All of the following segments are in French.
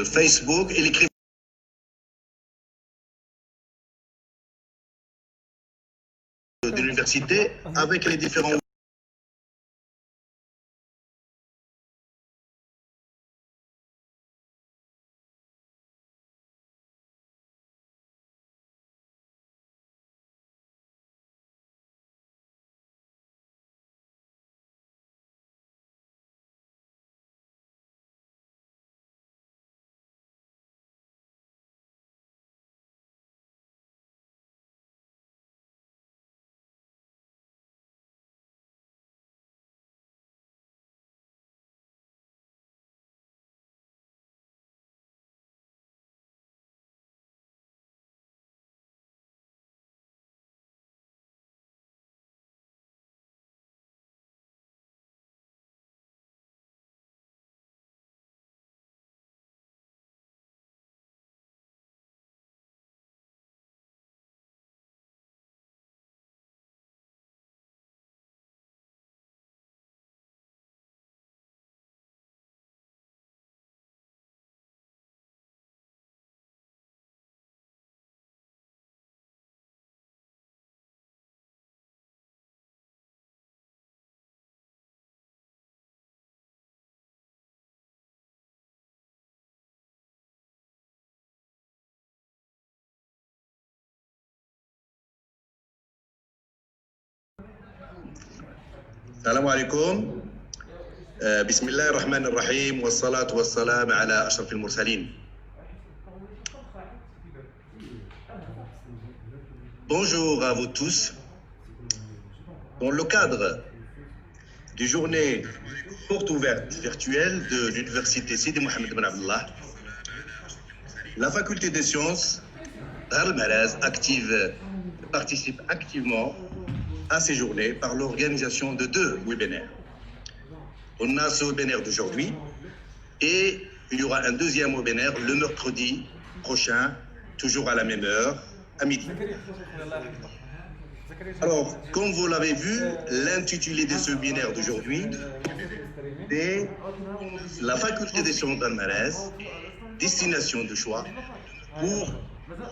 Facebook et l'écrivain de l'université avec les différents السلام عليكم. بسم الله الرحمن الرحيم والصلاة والسلام على أشرف المرسلين. Bonjour à vous tous. Dans le cadre du journée porte ouverte virtuelle de l'université Sidi Mohamed Ben Abdallah, la faculté des sciences Dar el-Malaz participe activement à ces journées par l'organisation de 2 webinaires. On a ce webinaire d'aujourd'hui et il y aura un deuxième webinaire le mercredi prochain, toujours à la même heure, à midi. Alors, comme vous l'avez vu, l'intitulé de ce webinaire d'aujourd'hui est la faculté des sciences Dar el-Malaz, destination de choix pour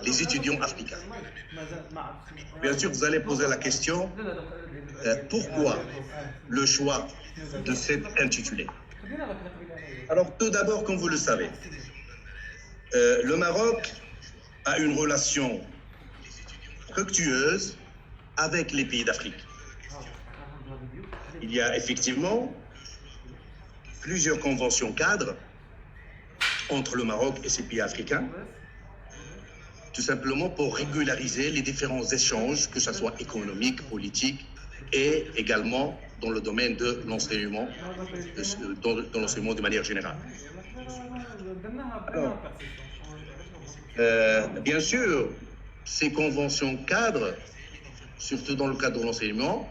les étudiants africains. Bien sûr, vous allez poser la question, pourquoi le choix de cet intitulé? Alors, tout d'abord, comme vous le savez, le Maroc a une relation fructueuse avec les pays d'Afrique. Il y a effectivement plusieurs conventions cadres entre le Maroc et ces pays africains, tout simplement pour régulariser les différents échanges, que ce soit économique, politique et également dans le domaine de l'enseignement, dans l'enseignement de manière générale. Alors, bien sûr, ces conventions cadres, surtout dans le cadre de l'enseignement,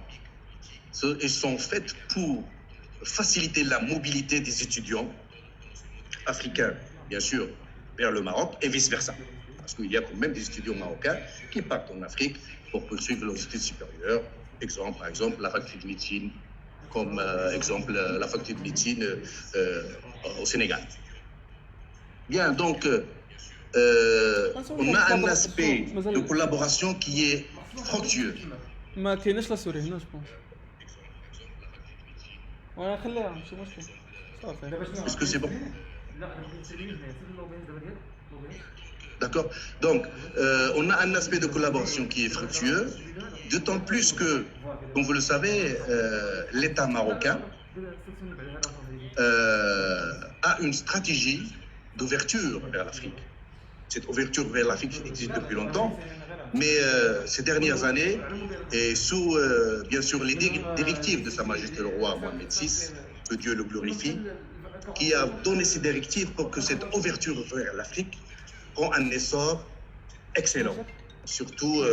elles sont faites pour faciliter la mobilité des étudiants africains, bien sûr, vers le Maroc et vice-versa. Parce qu'il y a quand même des étudiants marocains qui partent en Afrique pour poursuivre leurs études supérieures. Par exemple, la faculté de médecine, comme exemple la faculté de médecine au Sénégal. Bien, donc, on a un aspect de collaboration qui est fructueux. ما كايناش لا سوري هنا جوبونس وانا نخليها ماشي مشكل صافي. Est-ce que c'est bon? D'accord. Donc, on a un aspect de collaboration qui est fructueux, d'autant plus que, comme vous le savez, l'État marocain a une stratégie d'ouverture vers l'Afrique. Cette ouverture vers l'Afrique existe depuis longtemps, mais ces dernières années, et sous, bien sûr, les directives de Sa Majesté le Roi Mohamed VI, que Dieu le glorifie, qui a donné ces directives pour que cette ouverture vers l'Afrique prend un essor excellent, surtout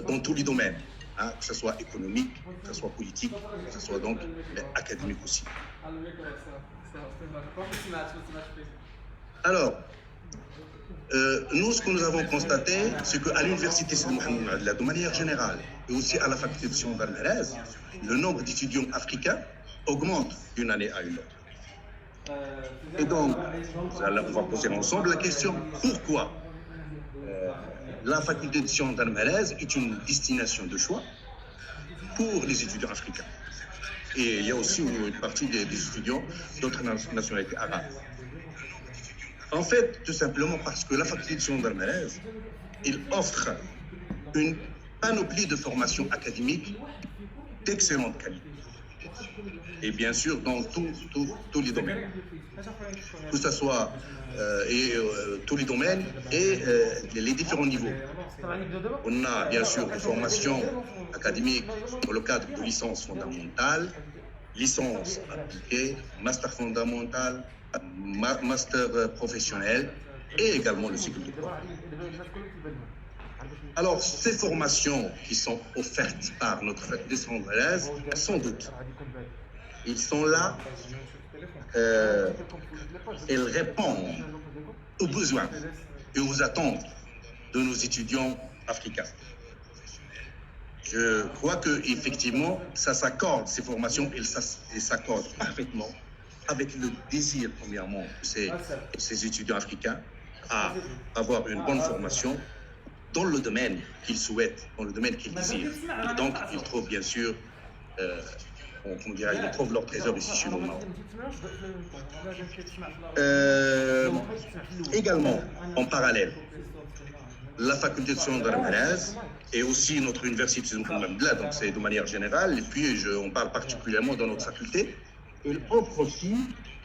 dans tous les domaines, hein, que ce soit économique, que ce soit politique, que ce soit donc académique aussi. Alors, nous, ce que nous avons constaté, c'est qu'à l'université Sidi Mohamed Ben Abdallah, de manière générale, et aussi à la faculté de sciences Dar el-Malaz, le nombre d'étudiants africains augmente d'une année à une autre. Et donc, on va poser ensemble la question, pourquoi la faculté de sciences d'Al-Malaize est une destination de choix pour les étudiants africains. Et il y a aussi une partie des étudiants d'autres nationalités arabes. En fait, tout simplement parce que la faculté de sciences d'Al-Malaize, il offre une panoplie de formations académiques d'excellente qualité. Et bien sûr, dans tous les domaines. Que ce soit tous les domaines et les différents niveaux. On a bien sûr des formations académiques dans le cadre de licence fondamentale, licence appliquée, master fondamental, master professionnel et également le cycle de droit. Alors, ces formations qui sont offertes par notre faculté de sciences d'Al-Malaize, sans doute, ils sont là, elles répondent aux besoins et aux attentes de nos étudiants africains. Je crois qu'effectivement, ça s'accorde, ces formations, elles s'accordent parfaitement avec le désir, premièrement, de ces étudiants africains à avoir une bonne formation dans le domaine qu'ils souhaitent, dans le domaine qu'ils désirent. Et donc, ils trouvent bien sûr, ils trouvent leur trésor ici chez nous. Également, en parallèle, la faculté de sciences d'Al-Malaize et aussi notre université de Mohamed, donc c'est de manière générale, et puis on parle particulièrement dans notre faculté, elle offre aussi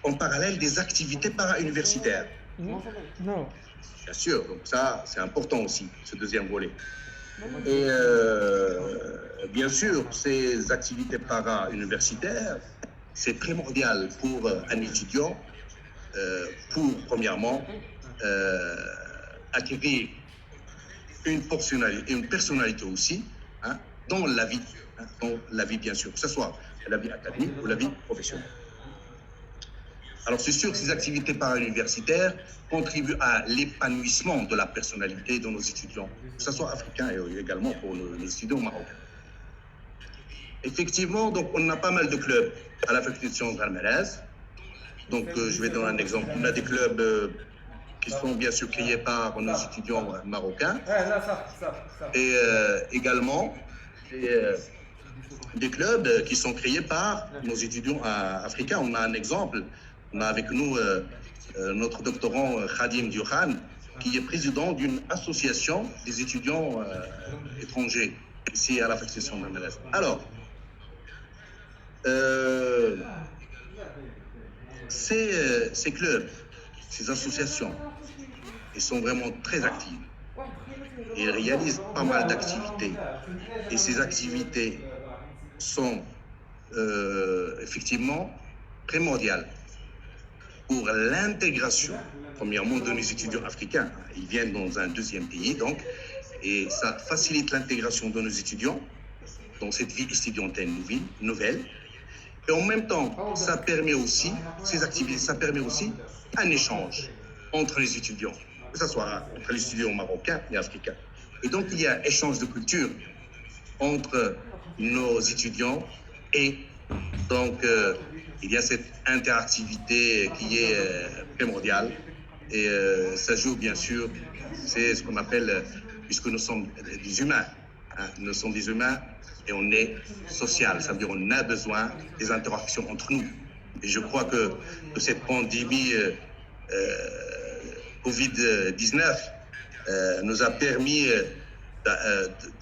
en parallèle des activités para-universitaires. Non. Bien sûr, donc ça c'est important aussi, ce deuxième volet. Et bien sûr, ces activités para-universitaires, c'est primordial pour un étudiant, pour premièrement acquérir une personnalité aussi dans la vie bien sûr, que ce soit la vie académique ou la vie professionnelle. Alors c'est sûr que ces activités para-universitaires contribuent à l'épanouissement de la personnalité de nos étudiants, que ce soit africains et également pour nos étudiants marocains. Effectivement, donc on a pas mal de clubs à la faculté de sciences d'Al-Malaize. Donc je vais donner un exemple. On a des clubs qui sont bien sûr créés par nos étudiants marocains et également des clubs qui sont créés par nos étudiants africains. On a un exemple. On a avec nous notre doctorant Khadim Diokhan, qui est président d'une association des étudiants étrangers ici à la faculté de sciences d'Al-Malaize. Alors, ces clubs, ces associations, ils sont vraiment très actifs. Ils réalisent pas mal d'activités. Et ces activités sont effectivement primordiales pour l'intégration, premièrement, de nos étudiants africains. Ils viennent dans un deuxième pays, donc, et ça facilite l'intégration de nos étudiants dans cette vie étudiantine nouvelle. Et en même temps, ça permet aussi, ces activités, ça permet aussi un échange entre les étudiants, que ce soit entre les étudiants marocains et africains. Et donc, il y a échange de culture entre nos étudiants et donc, il y a cette interactivité qui est primordiale et ça joue bien sûr, c'est ce qu'on appelle, puisque nous sommes des humains, nous sommes des humains et on est social, ça veut dire on a besoin des interactions entre nous. Et je crois que cette pandémie Covid-19 nous a permis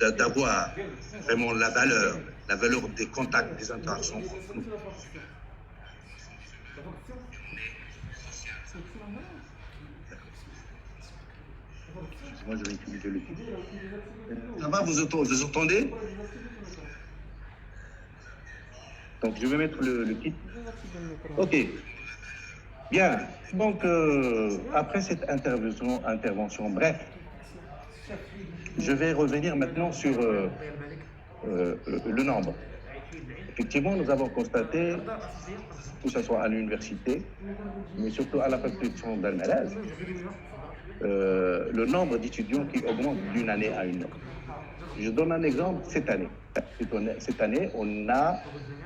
d'avoir vraiment la valeur des contacts, des interactions entre nous. Moi, je vais utiliser le titre. Ça va, vous entendez? Donc, je vais mettre le titre. Ok. Bien. Donc, après cette intervention bref, je vais revenir maintenant sur le nombre. Effectivement, nous avons constaté, que ce soit à l'université, mais surtout à la faculté de sciences d'Al-Malaize, le nombre d'étudiants qui augmente d'une année à une autre. Je donne un exemple cette année. Cette année, on a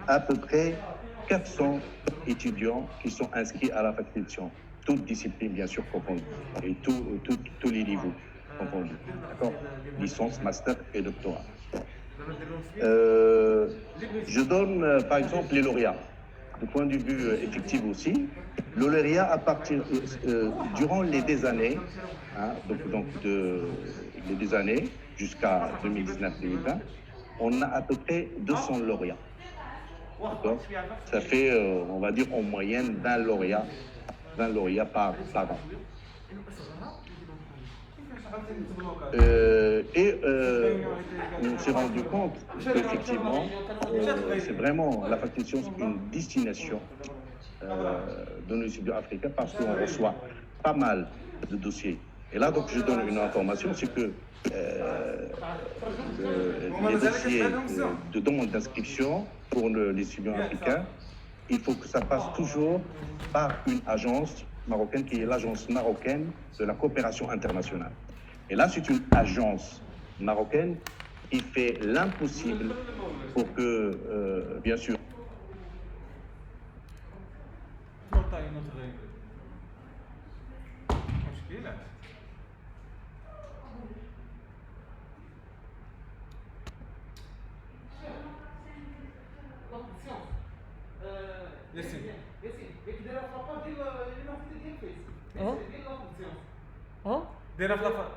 à peu près 400 étudiants qui sont inscrits à la faculté de sciences, toutes disciplines bien sûr confondues, et tous les niveaux confondus, d'accord? Licence, master et doctorat. Je donne par exemple les lauréats. Du point de vue effectif aussi, le lauréat à partir durant les des années, hein, donc les des années jusqu'à 2019-2020, on a à peu près 200 lauréats. D'accord? Ça fait, on va dire en moyenne 20 lauréats par an. On s'est rendu compte qu'effectivement, c'est vraiment la faculté de sciences une destination de nos étudiants africains parce qu'on reçoit pas mal de dossiers. Et là, donc, je donne une information, c'est que les dossiers de demande d'inscription pour les étudiants africains, il faut que ça passe toujours par une agence marocaine qui est l'agence marocaine de la coopération internationale. Et là, c'est une agence marocaine qui fait l'impossible pour que, bien sûr, دايره في لافا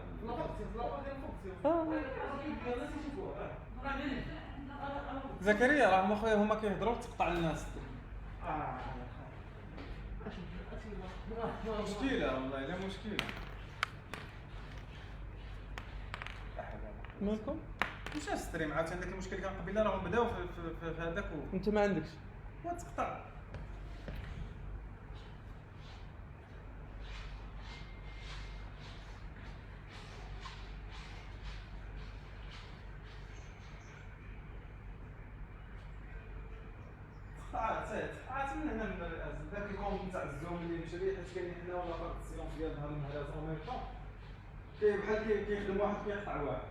زكريا راه هما خويا هما كيهضروا تقطع الناس مشكله والله لا مشكله مالكم واش الستريم عاوتاني داك المشكل كان قبيله راهم بداو في هذاك انت ما عندكش وتقطع عاد من هنا من ذاك الكونت نتاع الزوم اللي مشى ليه حيت كاين حنا ولا فرق السيلونس ديال نهار النهار زوم ميم طون بحال كيخدم واحد كيقطع واحد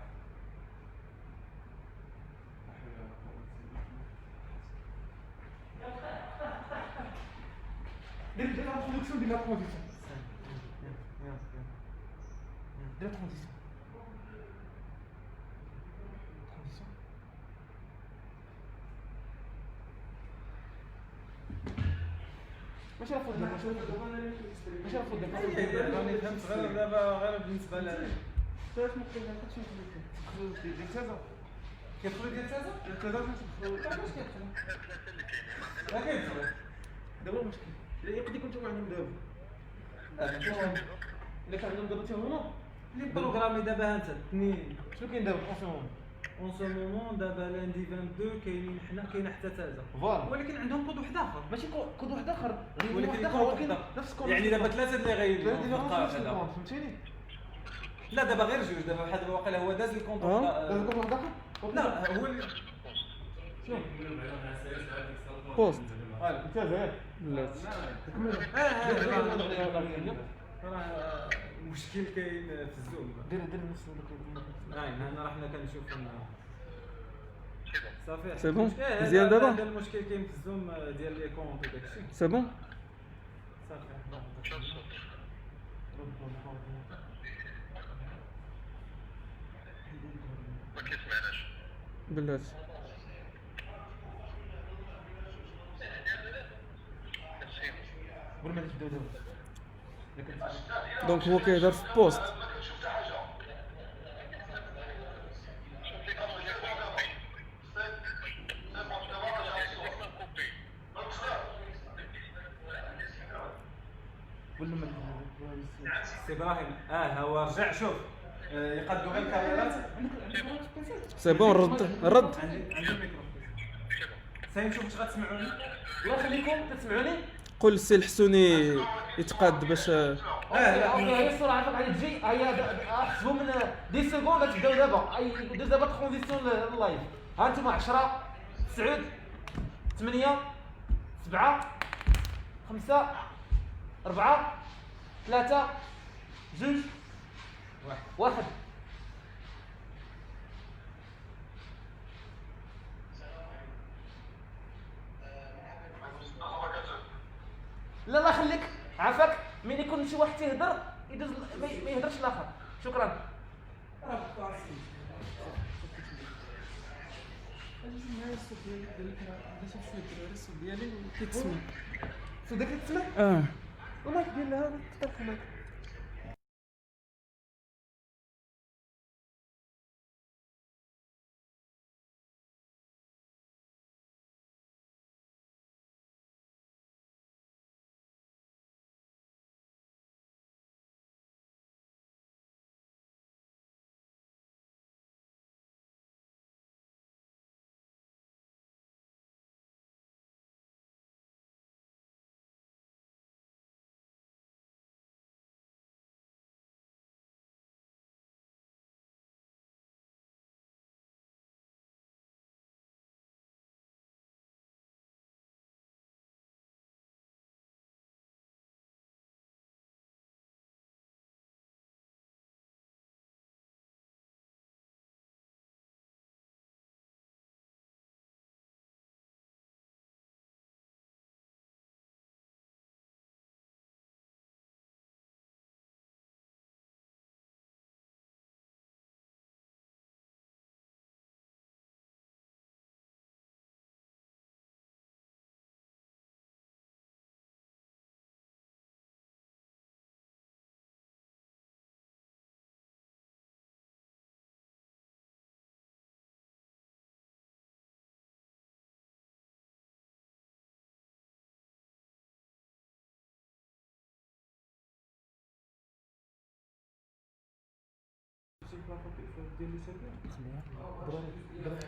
دير لا برودكسيون ديال لا ترانزيسيون دير ترانزيسيون ماشي رافض ماشي رافض راني فهمت غير دابا غير بالنسبه لها واش ممكن هكا شنو ديال كذا كيدخلوا ديال كذا واش كيدخلوا لا كيدخلوا دابا المشكل يقدر يكون تا عندهم دابا الا كان عندهم دابا تا هما اللي بروغرامي دابا انت اثنين شنو كاين دابا اون سو مومون دابا لاندي 22 كاينين حنا كاين حتى تازا ولكن عندهم كود واحد اخر ماشي كود واحد اخر ولكن نفس الكود يعني دابا ثلاثه اللي غايديروا فهمتيني لا دابا غير جوج دابا بحال دابا واقيلا هو داز الكونت داز الكونت واحد اخر لا هو اللي شنو بوست انت زين لا راه المشكل كاين في الزوم دير نفس هنا راه حنا كنشوفوا صافي سي بون مزيان دابا هذا المشكل كاين في الزوم ديال لي كونط وداكشي سي بون صافي ما كيسمعناش بلاتي قبل ما تبداو دابا دونك هو كيهضر في بوست سي ابراهيم هو رجع شوف يقدوا غير الكاميرات سي بون رد عندي الميكروفون ساي نشوف واش غتسمعوني الله يخليكم تسمعوني قول السي الحسوني يتقاد باش لا هي الصوره عافاك على تجي هيا احسبوا من 10 سكوند تبداو دابا دير دابا ترانزيسيون اللايف ها انتم 10 9 8 7 5 4 3 2 1 1 لا الله يخليك عافاك ملي يكون شي واحد تيهضر يدوز ما يهضرش الاخر. شكرا. معايا الصوت ديالي قال لك باش شويه الدراري الصوت ديالي كيتسمع. صدق تسمع المايك ديالها تفتح المايك.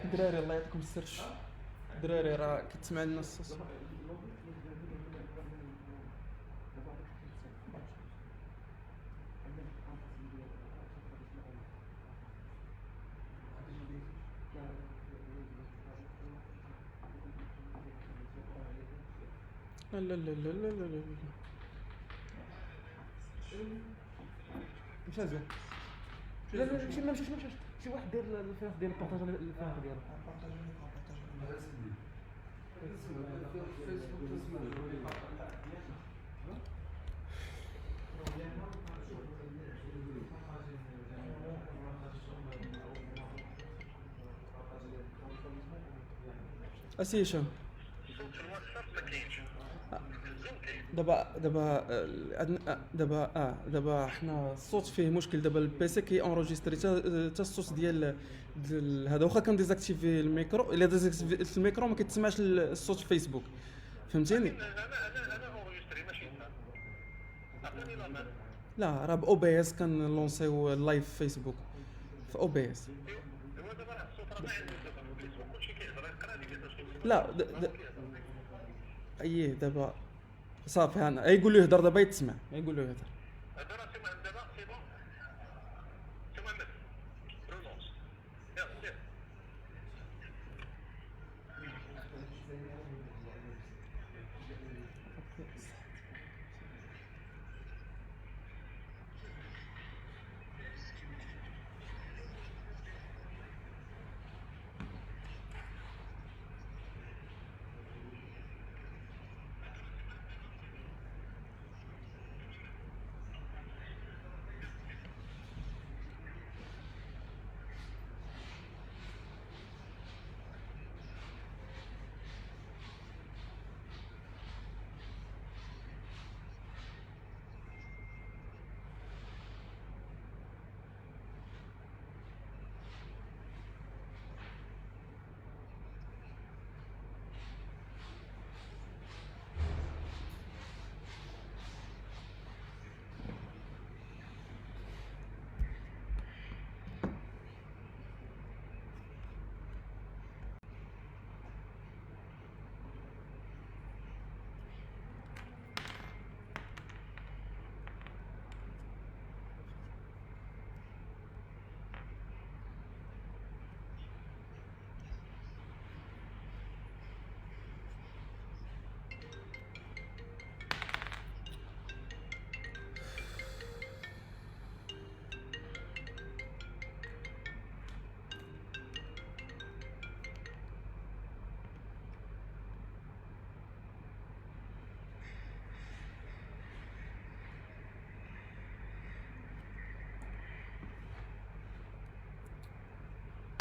الدراري الله يعطيكم السر. الدراري راه كتسمع لنا الصوت. لا لا لا لا لا لا مشى زين. لا لا مشي ما مشاش شي واحد داير الفيس ديال البارطاج الفيس ديالو. اسي هشام. دابا حنا الصوت فيه مشكل. دابا البيسي كي اونجستري حتى الصوت ديال هذا واخا كان ديزاكتيفي الميكرو. الا ديزاكتيفي الميكرو ما كيتسمعش الصوت في فيسبوك فهمتيني. انا اونجستري ماشي انت عطيني لا مان. لا راه باو بي اس كان لونسيو لايف فيسبوك في او بي اس. هو دابا راه الصوت راه ما عندي في الفيسبوك كلشي كيهضر يقرا لي كيهضر. لا اييه دابا صافي انا يقول له يهضر دابا يتسمع يقول له يهضر. هذا راه سي مهم دابا سي بون. سي محمد رونونس يلا سير.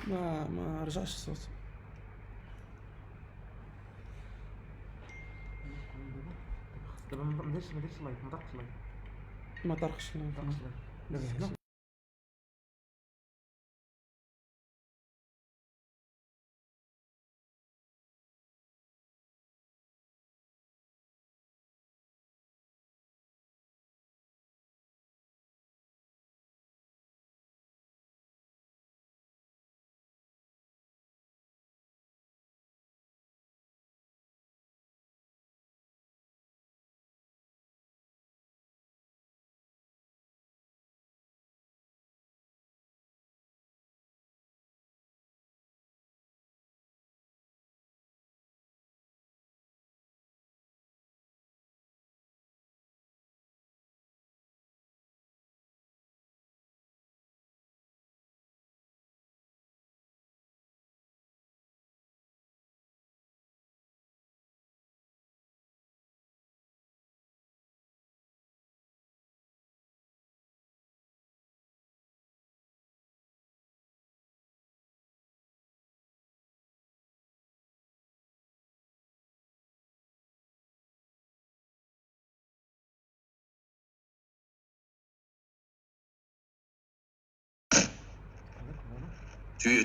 ما رجعش الصوت. دابا ما دايرش لايك، ما طرقش لايك. ما طرقش دابا هنا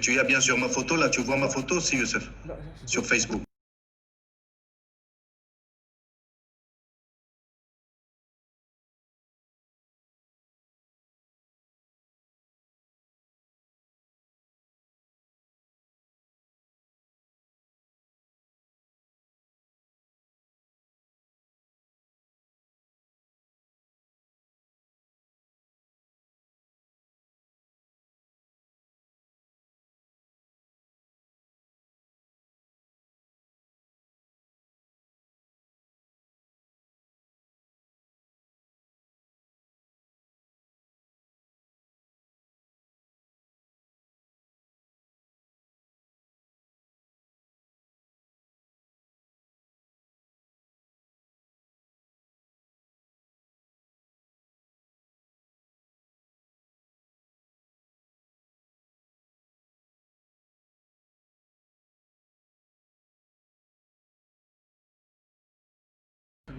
Tu as bien sûr ma photo, là, tu vois ma photo aussi, Youssef, sur Facebook.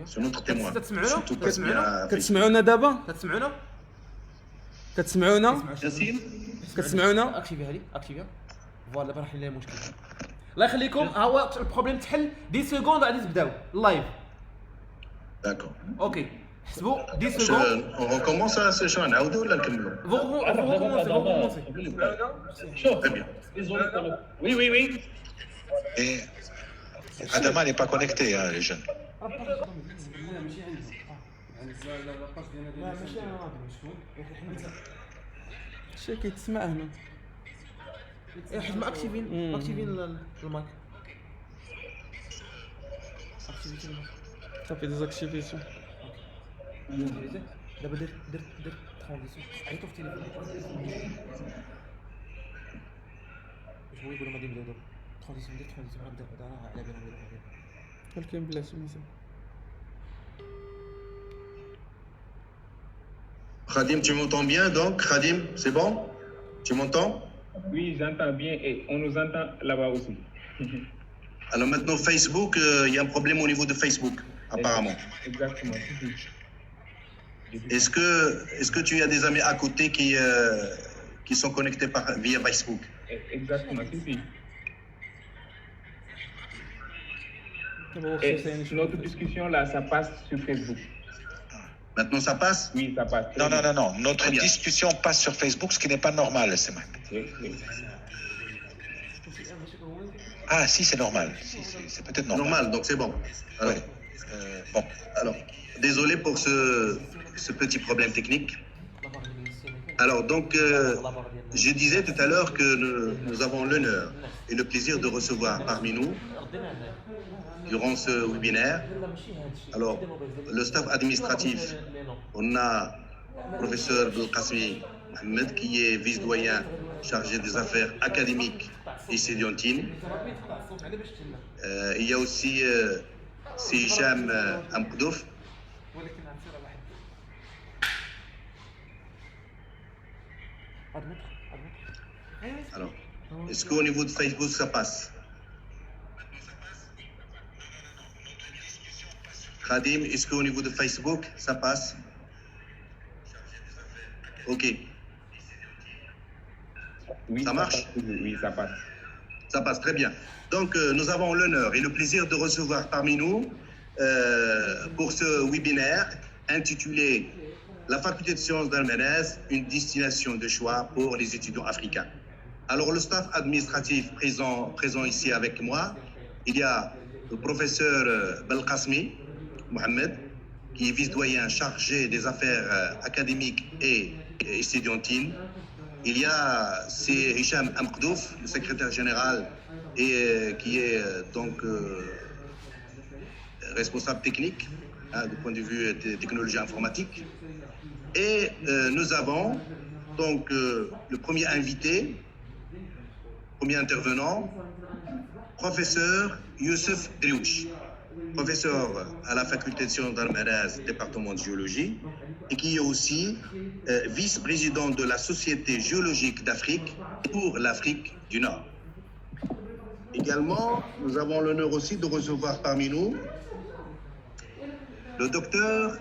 C'est notre témoin. Si tout passe bien. كتسمعونا دابا؟ كتسمعونا؟ كتسمعونا؟ Yassine كتسمعونا؟ اكتيفيها لي اكتيفيها. فوالا دابا راح نحل المشكل. الله يخليكم، ها هو البروبليم تحل 10 سكوند غادي تبداو اللايف. D'accord. اوكي حسبوا 10 سكوند. On recommence شنو نعاودو ولا نكملو؟ vous Très bien. Et Adama n'est pas connecté, hein, les jeunes. شي كيتسمع هنا. حيت ما اكتيفين المايك. اكتيفيتي المايك. صافي ديزاكتيفيتو. دابا درت ترانزيسيون. عيطوا في التليفون. واش هو يقول ما ندير دابا ترانزيسيون غنبدا راه على بالي. ولكن بلاتي مزيان. Khadim, tu m'entends bien donc? Khadim, c'est bon? Tu m'entends? Oui, j'entends bien et on nous entend là-bas aussi. Alors maintenant, Facebook, il y a un problème au niveau de Facebook, apparemment. Exactement. Est-ce que tu as des amis à côté qui sont connectés via Facebook? Exactement, si. دابا واخا Et ثاني شوف. notre discussion là, ça passe sur Facebook. Maintenant, ça passe? Oui, ça passe. Non. Notre Très bien. discussion passe sur Facebook, ce qui n'est pas normal, c'est vrai. Oui. Ah, si, c'est normal. Si, c'est peut-être normal. Normal, donc c'est bon. Alors, Ouais. Bon, alors, désolé pour ce petit problème technique. Alors, donc, je disais tout à l'heure que nous avons l'honneur et le plaisir de recevoir parmi nous, durant ce webinaire, alors, le staff administratif. On a le professeur Belkacemi Mohamed qui est vice-doyen chargé des affaires académiques et sédiantines. Il y a aussi Hicham Amkoudouf. Alors, Est-ce qu'au niveau de Facebook, ça passe? Khadim, est-ce qu'au niveau de Facebook, ça passe? Ok, Oui, ça marche? passe. Oui, ça passe. Ça passe très bien. Donc, nous avons l'honneur et le plaisir de recevoir parmi nous, pour ce webinaire intitulé La faculté de sciences d'Almenès, une destination de choix pour les étudiants africains. Alors, le staff administratif présent ici avec moi, il y a le professeur Belkasmi Mohamed, qui est vice-doyen chargé des affaires académiques et étudiantines. Il y a c'est Hicham Amkdouf, le secrétaire général, et qui est donc responsable technique du point de vue des technologies informatiques. Et nous avons donc le premier invité, premier intervenant, professeur Youssef Driouch, professeur à la faculté de sciences d'Almaraz, département de géologie, et qui est aussi vice-président de la Société géologique d'Afrique pour l'Afrique du Nord. Également, nous avons l'honneur aussi de recevoir parmi nous le docteur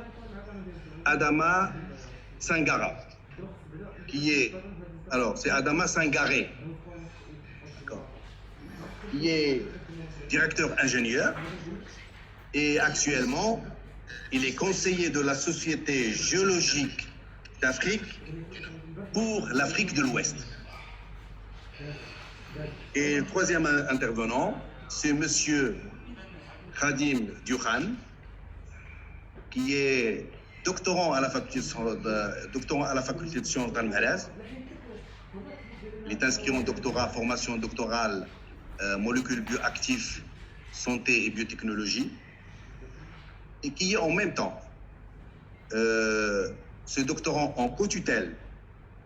Adama Sangara, qui est, alors c'est Adama Sangaré, qui est directeur ingénieur et actuellement, il est conseiller de la Société géologique d'Afrique pour l'Afrique de l'Ouest. Et le troisième intervenant, c'est monsieur Khadim Dioukhan, qui est doctorant à la faculté de sciences d'Almaraz. Il est inscrit en doctorat, formation doctorale, molécules bioactives, santé et biotechnologie, et qui est en même temps ce doctorant en co-tutelle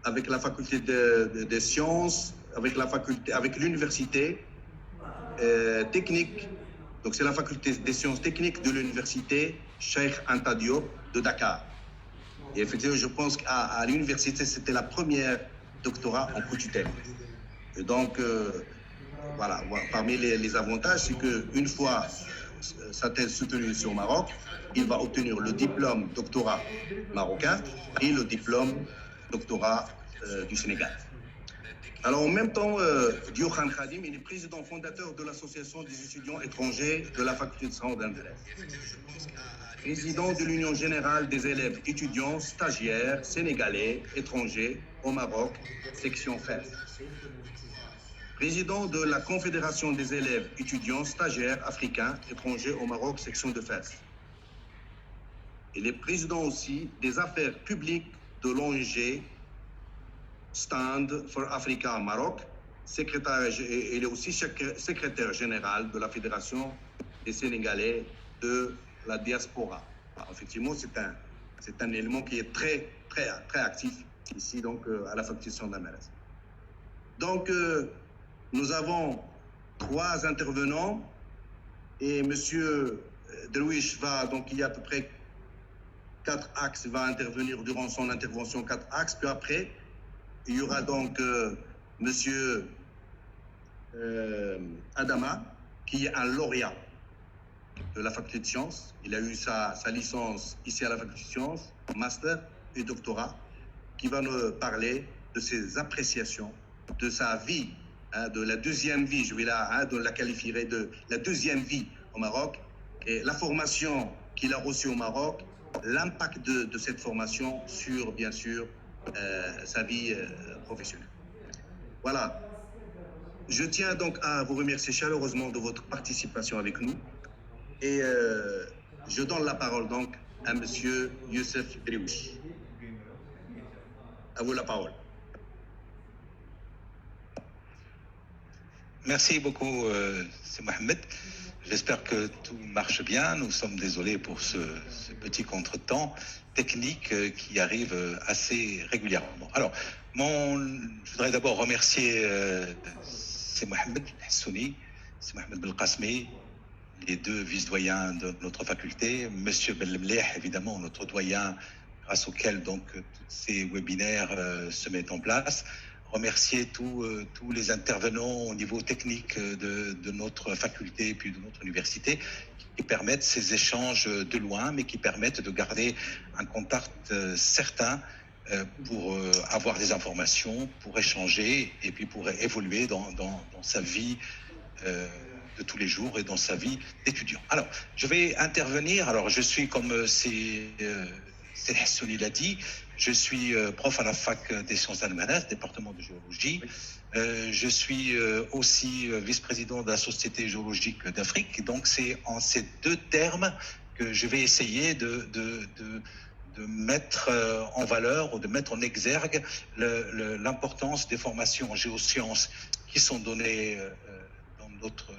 avec la faculté des sciences, avec l'université technique. Donc c'est la faculté des sciences techniques de l'université Cheikh Anta Diop de Dakar. Et effectivement, je pense qu'à l'université, c'était la première doctorat en co-tutelle. Et donc, voilà, parmi les avantages, c'est qu'une fois sa thèse soutenue ici au Maroc, il va obtenir le diplôme doctorat marocain et le diplôme doctorat du Sénégal. Alors, en même temps, Dioukhan Khadim, il est président fondateur de l'Association des étudiants étrangers de la faculté de sciences d'Almaraz. Président de l'Union générale des élèves étudiants stagiaires sénégalais étrangers au Maroc, section FES. Président de la Confédération des élèves étudiants stagiaires africains étrangers au Maroc, section de FES. Il est président aussi des affaires publiques de l'ONG Stand for Africa Maroc. Il est aussi secrétaire général de la Fédération des Sénégalais de la diaspora. Alors, effectivement, c'est un élément qui est très actif ici, donc, à la faculté de sciences d'Almaraz. Donc, nous avons 3 intervenants et monsieur Driouch va, donc il y a à peu près 4 axes, va intervenir durant son intervention, 4 axes, puis après, il y aura donc monsieur Adama, qui est un lauréat de la faculté de sciences. Il a eu sa licence ici à la faculté de sciences, master et doctorat, qui va nous parler de ses appréciations, de sa vie, de la deuxième vie, je vais la qualifierai de la deuxième vie au Maroc, et la formation qu'il a reçue au Maroc, l'impact de cette formation sur, bien sûr, sa vie professionnelle. Voilà. Je tiens donc à vous remercier chaleureusement de votre participation avec nous. Et je donne la parole donc à monsieur Youssef Driouch. À vous la parole. Merci beaucoup, c'est Mohamed. J'espère que tout marche bien. Nous sommes désolés pour ce petit contretemps technique qui arrive assez régulièrement. Alors, je voudrais d'abord remercier c'est Mohamed Hassouni, c'est Mohamed Belkasmi, les 2 vice-doyens de notre faculté, monsieur Bellemleh, évidemment, notre doyen, grâce auquel donc tous ces webinaires se mettent en place. remercier tous les intervenants au niveau technique de notre faculté et puis de notre université qui permettent ces échanges de loin, mais qui permettent de garder un contact certain pour avoir des informations, pour échanger et puis pour évoluer dans sa vie de tous les jours et dans sa vie d'étudiant. Alors, je vais intervenir. Alors, je suis, comme c'est Hassouni l'a dit, je suis prof à la fac des sciences humaines, département de géologie. Je suis aussi vice-président de la Société géologique d'Afrique. Donc, c'est en ces deux termes que je vais essayer de mettre en valeur ou de mettre en exergue l'importance des formations en géosciences qui sont données dans notre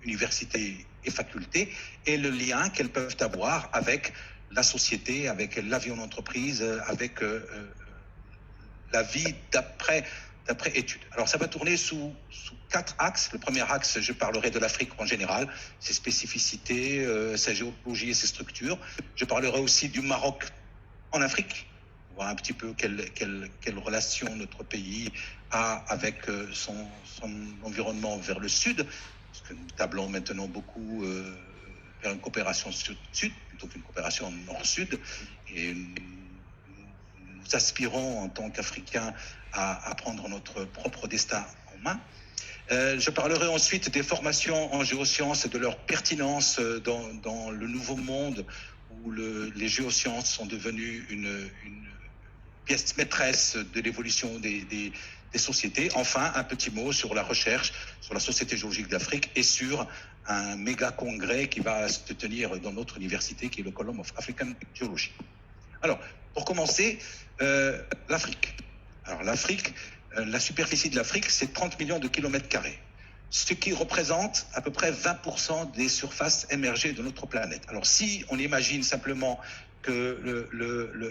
université et faculté et le lien qu'elles peuvent avoir avec la société, avec la vie en entreprise, avec la vie d'après études. Alors ça va tourner sous 4 axes. Le premier axe, je parlerai de l'Afrique en général, ses spécificités, sa géologie et ses structures. Je parlerai aussi du Maroc en Afrique, voir un petit peu quelle relation notre pays a avec son environnement vers le sud, parce que nous tablons maintenant beaucoup vers une coopération sud-sud, plutôt qu'une coopération nord-sud, et nous aspirons en tant qu'Africains à prendre notre propre destin en main. Je parlerai ensuite des formations en géosciences et de leur pertinence dans le nouveau monde où les géosciences sont devenues une pièce maîtresse de l'évolution des sociétés. Enfin, un petit mot sur la recherche, sur la Société géologique d'Afrique et sur un méga congrès qui va se tenir dans notre université, qui est le Column of African Geology. Alors, pour commencer, l'Afrique. Alors, l'Afrique, la superficie de l'Afrique, c'est 30 millions de kilomètres carrés, ce qui représente à peu près 20% des surfaces émergées de notre planète. Alors, si on imagine simplement que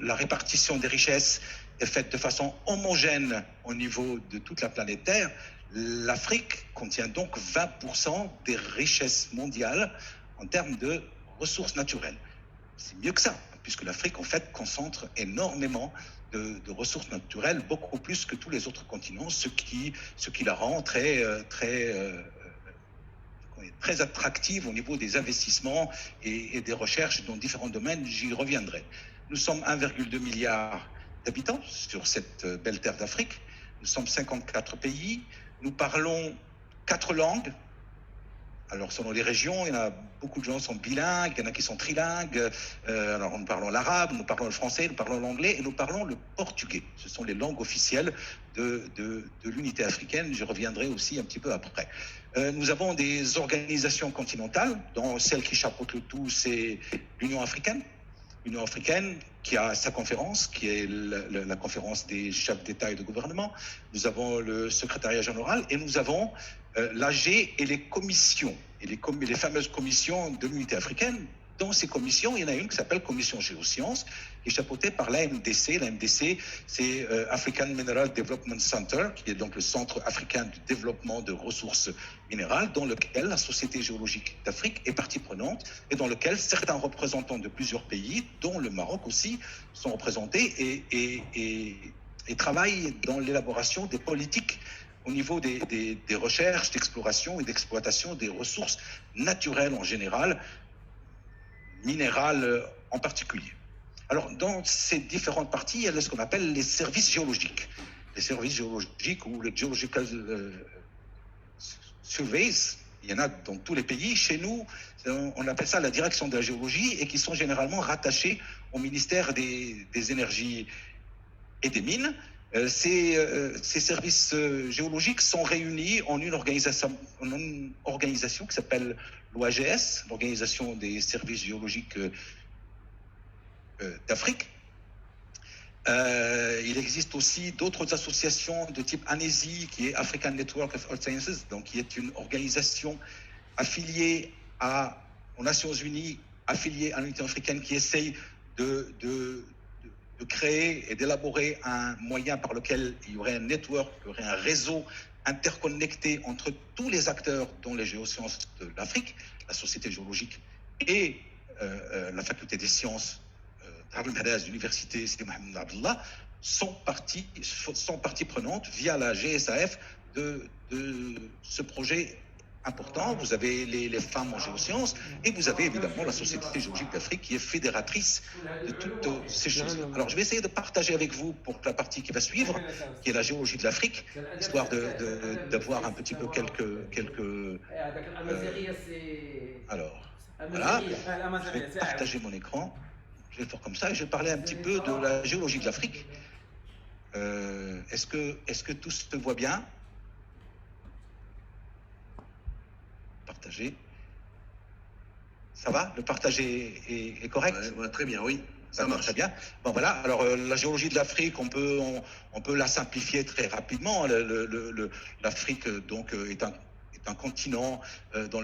la répartition des richesses est faite de façon homogène au niveau de toute la planète Terre, l'Afrique contient donc 20% des richesses mondiales en termes de ressources naturelles. C'est mieux que ça, puisque l'Afrique, en fait, concentre énormément de ressources naturelles, beaucoup plus que tous les autres continents, ce qui la rend très attractive au niveau des investissements et des recherches dans différents domaines. J'y reviendrai. Nous sommes 1,2 milliard d'habitants sur cette belle terre d'Afrique. Nous sommes 54 pays. Nous parlons 4 langues. Alors, selon les régions, il y en a beaucoup de gens qui sont bilingues, il y en a qui sont trilingues. Alors, nous parlons l'arabe, nous parlons le français, nous parlons l'anglais et nous parlons le portugais. Ce sont les langues officielles de l'unité africaine. Je reviendrai aussi un petit peu après. Nous avons des organisations continentales, dont celle qui chapeaute le tout, c'est l'Union africaine. L'Union africaine qui a sa conférence, qui est la conférence des chefs d'État et de gouvernement. Nous avons le secrétariat général et nous avons l'AG et les commissions, et les fameuses commissions de l'unité africaine. Dans ces commissions, il y en a une qui s'appelle Commission Géosciences, qui est chapeautée par l'AMDC. L'AMDC, c'est African Mineral Development Center, qui est donc le Centre africain du développement de ressources minérales, dans lequel la Société géologique d'Afrique est partie prenante et dans lequel certains représentants de plusieurs pays, dont le Maroc aussi, sont représentés et travaillent dans l'élaboration des politiques au niveau des recherches, d'exploration et d'exploitation des ressources naturelles en général, minérales en particulier. Alors, dans ces différentes parties, il y a ce qu'on appelle les services géologiques. Les services géologiques ou les Geological Surveys, il y en a dans tous les pays. Chez nous, on appelle ça la direction de la géologie et qui sont généralement rattachés au ministère des énergies et des mines. Ces services géologiques sont réunis en une organisation qui s'appelle l'OAGS, l'Organisation des services géologiques d'Afrique. Il existe aussi d'autres associations de type ANESI, qui est African Network of Earth Sciences, donc qui est une organisation affiliée aux Nations Unies, affiliée à l'unité africaine, qui essaye de créer et d'élaborer un moyen par lequel il y aurait un network, il y aurait un réseau interconnecté entre tous les acteurs dont les géosciences de l'Afrique, la Société géologique et la faculté des sciences de l'Université Sidi Mohamed Abdallah, sont partie prenante via la GSAF de ce projet important. Vous avez les femmes en géosciences et vous avez évidemment la Société géologique d'Afrique qui est fédératrice de toutes ces choses. Alors je vais essayer de partager avec vous pour la partie qui va suivre, qui est la géologie de l'Afrique, histoire d'avoir un petit peu quelques alors voilà, je vais partager mon écran, je vais le faire comme ça et je vais parler un petit peu de la géologie de l'Afrique. Est-ce que tout se voit bien? Partager. Ça va? Le partage est correct? Ouais, très bien, oui. Ça marche. Très bien. Bon voilà. Alors la géologie de l'Afrique, on peut la simplifier très rapidement. L'Afrique donc est un continent dont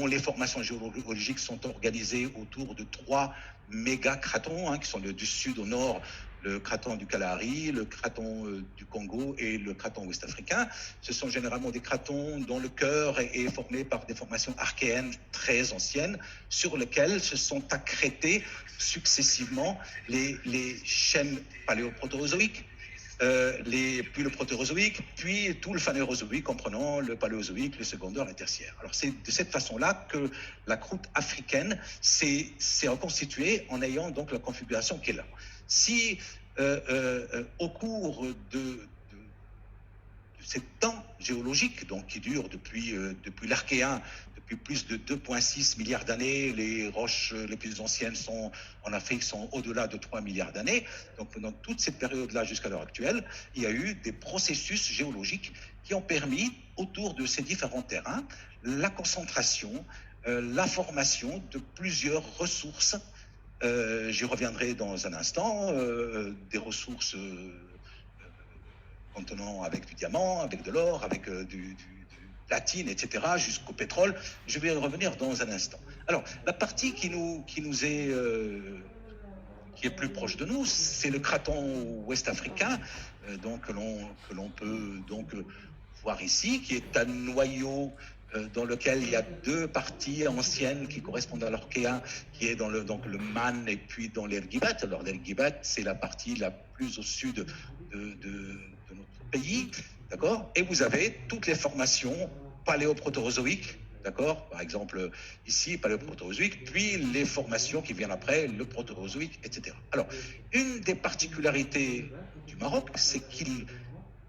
les formations géologiques sont organisées autour de 3 méga-cratons, qui sont du sud au nord, le craton du Kalahari, le craton du Congo et le craton ouest-africain. Ce sont généralement des cratons dont le cœur est formé par des formations archéennes très anciennes, sur lesquelles se sont accrétées successivement les chaînes paléoprotérozoïques, puis le protérozoïque, puis tout le phanérozoïque, comprenant le paléozoïque, le secondaire, le tertiaire. Alors c'est de cette façon-là que la croûte africaine s'est reconstituée en ayant donc la configuration qui est là. Si au cours de ces temps géologiques, donc qui durent depuis l'Archéen, depuis plus de 2,6 milliards d'années, les roches les plus anciennes en Afrique sont au-delà de 3 milliards d'années. Donc pendant toute cette période-là jusqu'à l'heure actuelle, il y a eu des processus géologiques qui ont permis, autour de ces différents terrains, la concentration, la formation de plusieurs ressources. J'y reviendrai dans un instant, des ressources contenant avec du diamant, avec de l'or, avec du platine, etc., jusqu'au pétrole. Je vais y revenir dans un instant. Alors, la partie qui est plus proche de nous, c'est le craton ouest-africain, donc que l'on peut donc voir ici, qui est un noyau dans lequel il y a 2 parties anciennes qui correspondent à l'Archéen, qui est dans le Man et puis dans l'Ergibat. Alors l'Ergibat, c'est la partie la plus au sud de notre pays, d'accord? Et vous avez toutes les formations paléoprotérozoïques, d'accord? Par exemple, ici, paléoprotérozoïque, puis les formations qui viennent après, le protérozoïque, etc. Alors, une des particularités du Maroc, c'est qu'il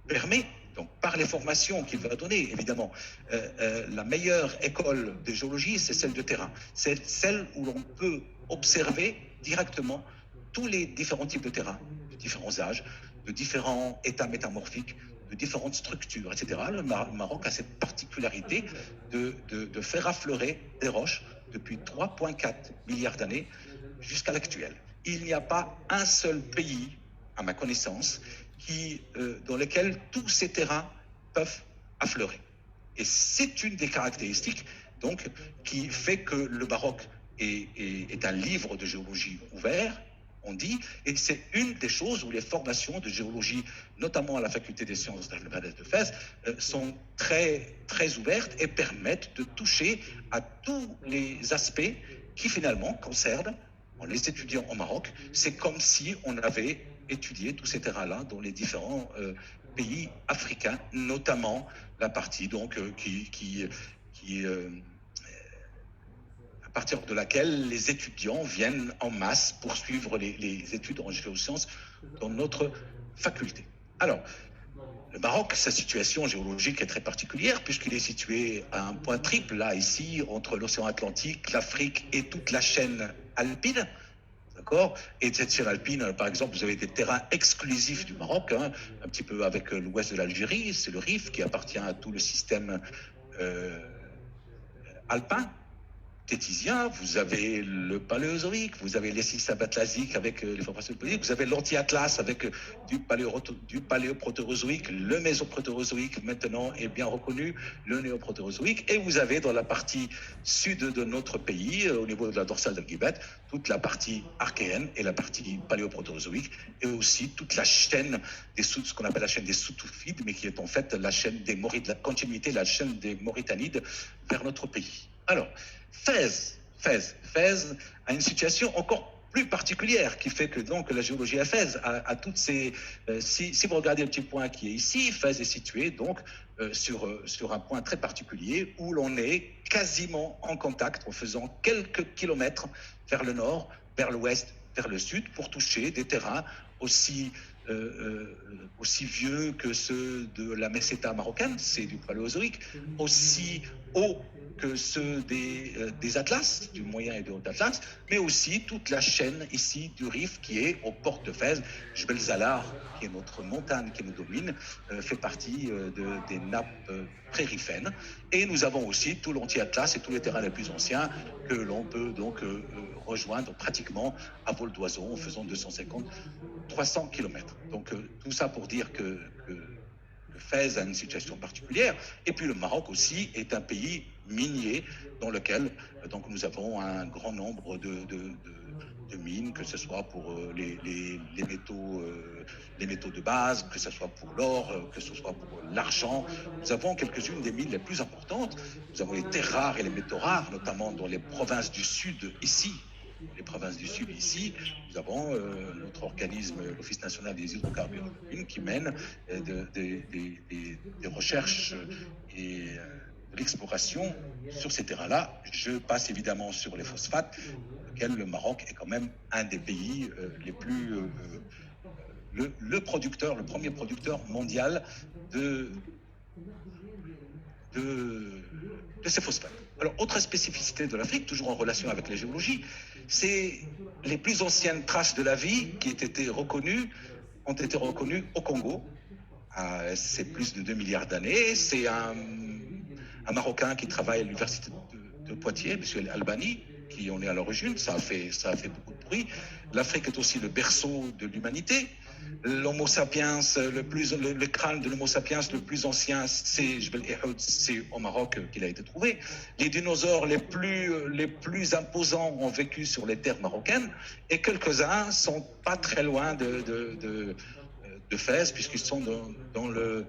permet, donc par les formations qu'il va donner, évidemment, la meilleure école de géologie, c'est celle de terrain. C'est celle où l'on peut observer directement tous les différents types de terrains, de différents âges, de différents états métamorphiques, de différentes structures, etc. Le Maroc a cette particularité de faire affleurer des roches depuis 3,4 milliards d'années jusqu'à l'actuel. Il n'y a pas un seul pays, à ma connaissance, dans lequel tous ces terrains peuvent affleurer. Et c'est une des caractéristiques donc, qui fait que le Maroc est un livre de géologie ouvert, on dit, et c'est une des choses où les formations de géologie, notamment à la faculté des sciences de Fès, sont très, très ouvertes et permettent de toucher à tous les aspects qui finalement concernent, en les étudiant au Maroc, c'est comme si on avait étudié tous ces terrains-là dans les différents pays africains, notamment la partie donc à partir de laquelle les étudiants viennent en masse poursuivre les études en géosciences dans notre faculté. Alors, le Maroc, sa situation géologique est très particulière puisqu'il est situé à un point triple, là, ici, entre l'océan Atlantique, l'Afrique et toute la chaîne alpine. D'accord? Et cette chaîne alpine, par exemple, vous avez des terrains exclusifs du Maroc, un petit peu avec l'ouest de l'Algérie, c'est le Rif qui appartient à tout le système alpin, tétisien, vous avez le paléozoïque, vous avez les systabatlasiques avec les formations paléozoïques, vous avez l'anti-atlas avec du paléoprotérozoïque, le mésoprotérozoïque maintenant est bien reconnu, le néoprotérozoïque, et vous avez dans la partie sud de notre pays, au niveau de la dorsale d'Algibet, toute la partie archéenne et la partie paléoprotérozoïque, et aussi toute la chaîne ce qu'on appelle la chaîne des Soutoufides, mais qui est en fait la chaîne des la continuité, la chaîne des Mauritanides vers notre pays. Alors, Fès a une situation encore plus particulière qui fait que donc la géologie à Fès a toutes ces... si vous regardez le petit point qui est ici, Fès est situé donc sur un point très particulier où l'on est quasiment en contact en faisant quelques kilomètres vers le nord, vers l'ouest, vers le sud pour toucher des terrains aussi vieux que ceux de la meseta marocaine, c'est du paléozoïque, aussi hauts que ceux des Atlas, du Moyen et du Haut Atlas, mais aussi toute la chaîne ici du Rif qui est aux portes de Fès. Jebel Zalar, qui est notre montagne qui nous domine, fait partie des nappes prérifènes. Et nous avons aussi tout l'anti-Atlas et tous les terrains les plus anciens que l'on peut donc rejoindre pratiquement à vol d'oiseau en faisant 250-300 km. Donc tout ça pour dire que Fès a une situation particulière. Et puis le Maroc aussi est un pays minier dans lequel donc nous avons un grand nombre de mines, que ce soit pour les métaux de base, que ce soit pour l'or, que ce soit pour l'argent. Nous avons quelques-unes des mines les plus importantes. Nous avons les terres rares et les métaux rares, notamment dans les provinces du sud ici. Les provinces du Sud ici, nous avons notre organisme, l'Office national des hydrocarbures, qui mène des recherches et de l'exploration sur ces terrains-là. Je passe évidemment sur les phosphates, lequel le Maroc est quand même un des pays les plus... le premier producteur mondial de ces phosphates. Alors, autre spécificité de l'Afrique, toujours en relation avec la géologie, c'est les plus anciennes traces de la vie qui ont été reconnues au Congo. C'est plus de 2 milliards d'années. C'est un Marocain qui travaille à l'université de Poitiers, M. Albani, qui en est à l'origine. Ça a fait beaucoup de bruit. L'Afrique est aussi le berceau de l'humanité. L'Homo sapiens, le crâne de l'Homo sapiens le plus ancien, c'est Jebel Ehud, c'est au Maroc qu'il a été trouvé. Les dinosaures les plus imposants ont vécu sur les terres marocaines et quelques-uns sont pas très loin de Fès puisqu'ils sont dans le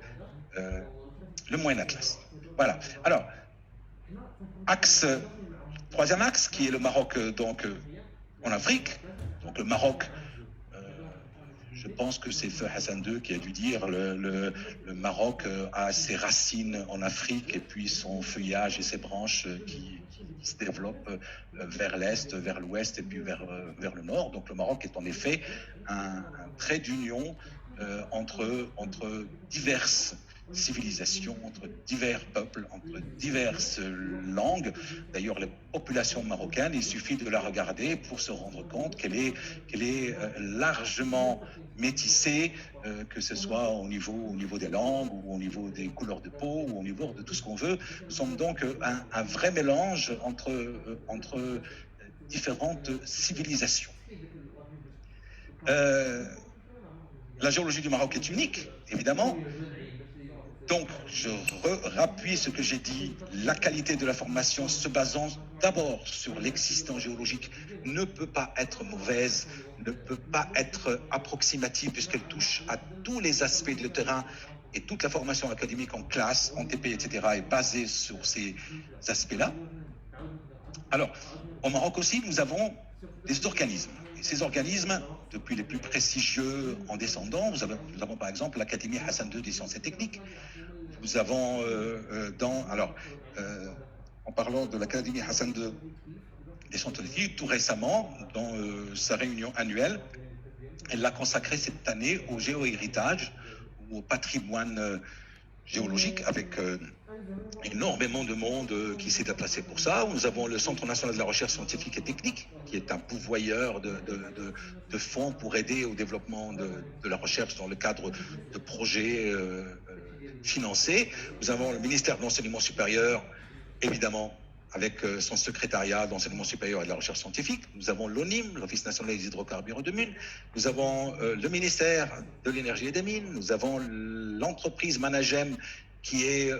Moyen Atlas. Voilà. Alors, troisième axe qui est le Maroc donc en Afrique. Donc le Maroc. Je pense que c'est Feu Hassan II qui a dû dire le Maroc a ses racines en Afrique et puis son feuillage et ses branches qui se développent vers l'est, vers l'ouest et puis vers le nord. Donc le Maroc est en effet un trait d'union entre diverses civilisations, entre divers peuples, entre diverses langues. D'ailleurs, les populations marocaines, il suffit de la regarder pour se rendre compte qu'elle est largement métissée, que ce soit au niveau des langues ou au niveau des couleurs de peau ou au niveau de tout ce qu'on veut. Nous sommes donc un vrai mélange entre différentes civilisations. La géologie du Maroc est unique, évidemment. Donc, je rappuie ce que j'ai dit, la qualité de la formation se basant d'abord sur l'existence géologique ne peut pas être mauvaise, ne peut pas être approximative puisqu'elle touche à tous les aspects du terrain et toute la formation académique en classe, en TP, etc. est basée sur ces aspects-là. Alors, au Maroc aussi, nous avons des organismes. Et ces organismes, depuis les plus prestigieux en descendant, nous avons par exemple l'Académie Hassan II des sciences et techniques. Nous avons en parlant de l'Académie Hassan II des sciences et techniques, tout récemment, dans sa réunion annuelle, elle l'a consacrée cette année au géohéritage ou au patrimoine géologique avec énormément de monde qui s'est déplacé pour ça. Nous avons le Centre national de la recherche scientifique et technique, qui est un pourvoyeur de fonds pour aider au développement de la recherche dans le cadre de projets financés. Nous avons le ministère de l'enseignement supérieur, évidemment, avec son secrétariat d'enseignement supérieur et de la recherche scientifique. Nous avons l'ONIM, l'Office national des hydrocarbures et de mines. Nous avons le ministère de l'énergie et des mines. Nous avons l'entreprise Managem, qui est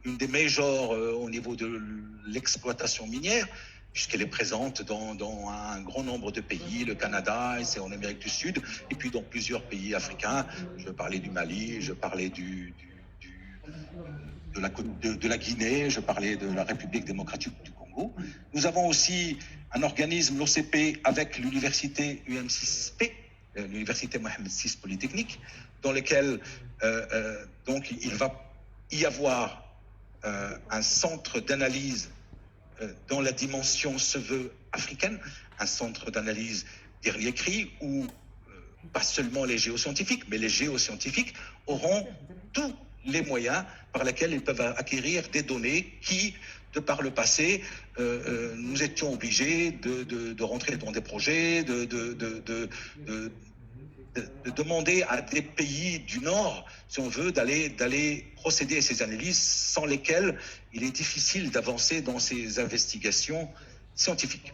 une des majors au niveau de l'exploitation minière, puisqu'elle est présente dans un grand nombre de pays, le Canada, et c'est en Amérique du Sud, et puis dans plusieurs pays africains. Je parlais du Mali, je parlais du de la Guinée, je parlais de la République démocratique du Congo. Nous avons aussi un organisme, l'OCP, avec l'université UM6P, l'université Mohamed VI Polytechnique, dans lequel donc il va y avoir un centre d'analyse dans la dimension se veut africaine, un centre d'analyse dernier cri où pas seulement les géoscientifiques, mais les géoscientifiques auront tous les moyens par lesquels ils peuvent acquérir des données qui, de par le passé, nous étions obligés de rentrer dans des projets, de demander à des pays du Nord, si on veut, d'aller procéder à ces analyses sans lesquelles il est difficile d'avancer dans ces investigations scientifiques.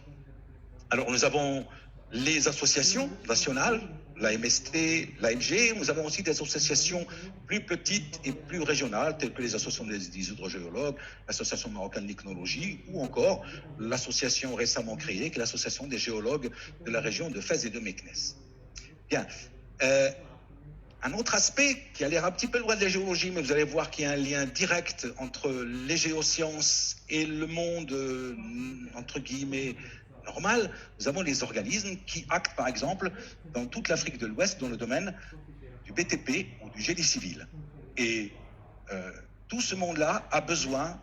Alors nous avons les associations nationales, la MST, l'AMG, nous avons aussi des associations plus petites et plus régionales, telles que les associations des hydrogéologues, l'association marocaine d'Ichnologie, ou encore l'association récemment créée, qui est l'association des géologues de la région de Fès et de Meknès. Bien. Un autre aspect qui a l'air un petit peu loin de la géologie, mais vous allez voir qu'il y a un lien direct entre les géosciences et le monde, entre guillemets, normal, nous avons les organismes qui actent, par exemple, dans toute l'Afrique de l'Ouest, dans le domaine du BTP ou du génie civil. Et tout ce monde-là a besoin